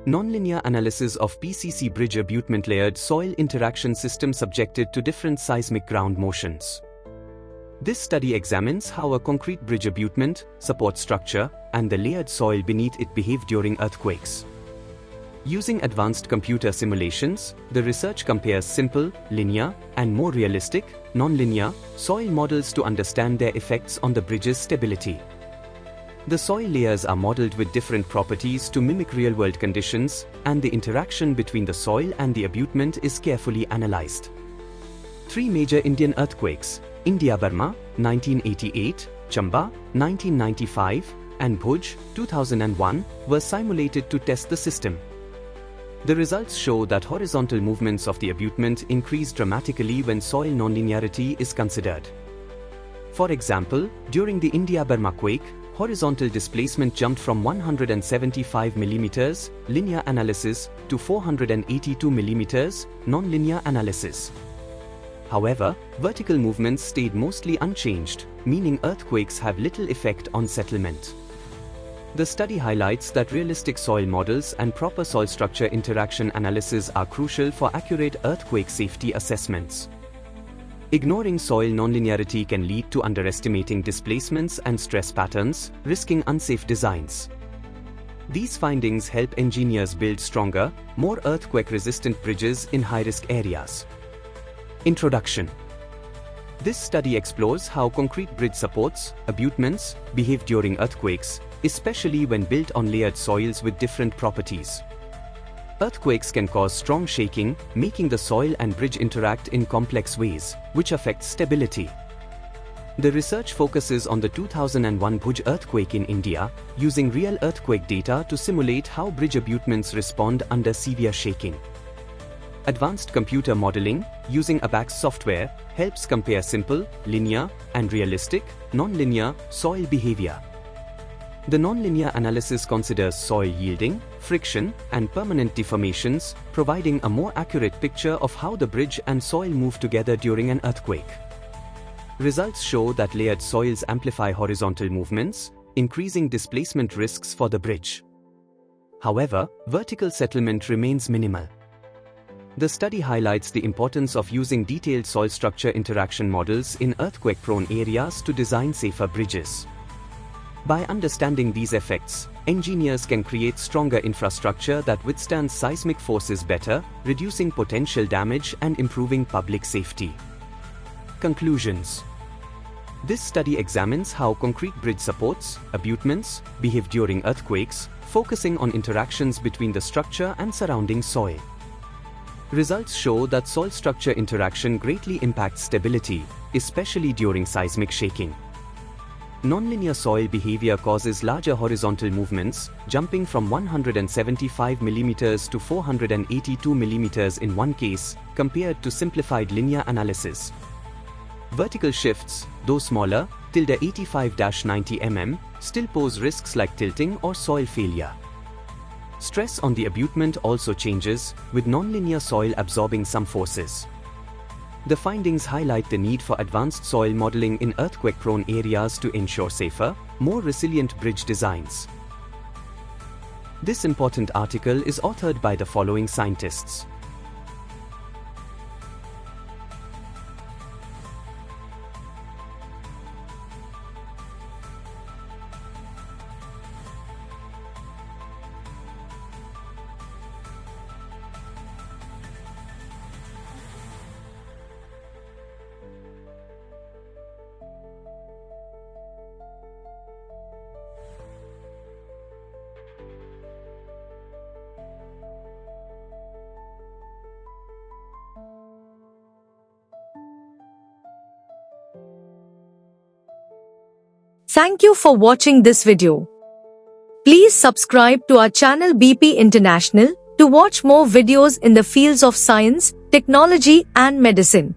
Nonlinear analysis of PCC bridge abutment-layered soil interaction system subjected to different seismic ground motions. This study examines how a concrete bridge abutment, support structure, and the layered soil beneath it behave during earthquakes. Using advanced computer simulations, the research compares simple, linear, and more realistic, nonlinear, soil models to understand their effects on the bridge's stability. The soil layers are modeled with different properties to mimic real-world conditions, and the interaction between the soil and the abutment is carefully analyzed. Three major Indian earthquakes, India-Burma, 1988, Chamba, 1995, and Bhuj, 2001, were simulated to test the system. The results show that horizontal movements of the abutment increase dramatically when soil nonlinearity is considered. For example, during the India-Burma quake, horizontal displacement jumped from 175 mm, linear analysis, to 482 mm, nonlinear analysis. However, vertical movements stayed mostly unchanged, meaning earthquakes have little effect on settlement. The study highlights that realistic soil models and proper soil structure interaction analysis are crucial for accurate earthquake safety assessments. Ignoring soil nonlinearity can lead to underestimating displacements and stress patterns, risking unsafe designs. These findings help engineers build stronger, more earthquake-resistant bridges in high-risk areas. Introduction. This study explores how concrete bridge supports, abutments, behave during earthquakes, especially when built on layered soils with different properties. Earthquakes can cause strong shaking, making the soil and bridge interact in complex ways, which affects stability. The research focuses on the 2001 Bhuj earthquake in India, using real earthquake data to simulate how bridge abutments respond under severe shaking. Advanced computer modeling, using ABAQUS software, helps compare simple, linear, and realistic, nonlinear soil behavior. The nonlinear analysis considers soil yielding, friction, and permanent deformations, providing a more accurate picture of how the bridge and soil move together during an earthquake. Results show that layered soils amplify horizontal movements, increasing displacement risks for the bridge. However, vertical settlement remains minimal. The study highlights the importance of using detailed soil structure interaction models in earthquake-prone areas to design safer bridges. By understanding these effects, engineers can create stronger infrastructure that withstands seismic forces better, reducing potential damage and improving public safety. Conclusions. This study examines how concrete bridge supports, abutments, behave during earthquakes, focusing on interactions between the structure and surrounding soil. Results show that soil structure interaction greatly impacts stability, especially during seismic shaking. Nonlinear soil behavior causes larger horizontal movements, jumping from 175 mm to 482 mm in one case, compared to simplified linear analysis. Vertical shifts, though smaller, till 85-90 mm, still pose risks like tilting or soil failure. Stress on the abutment also changes, with nonlinear soil absorbing some forces. The findings highlight the need for advanced soil modeling in earthquake-prone areas to ensure safer, more resilient bridge designs. This important article is authored by the following scientists. Thank you for watching this video. Please subscribe to our channel BP International to watch more videos in the fields of science, technology and medicine.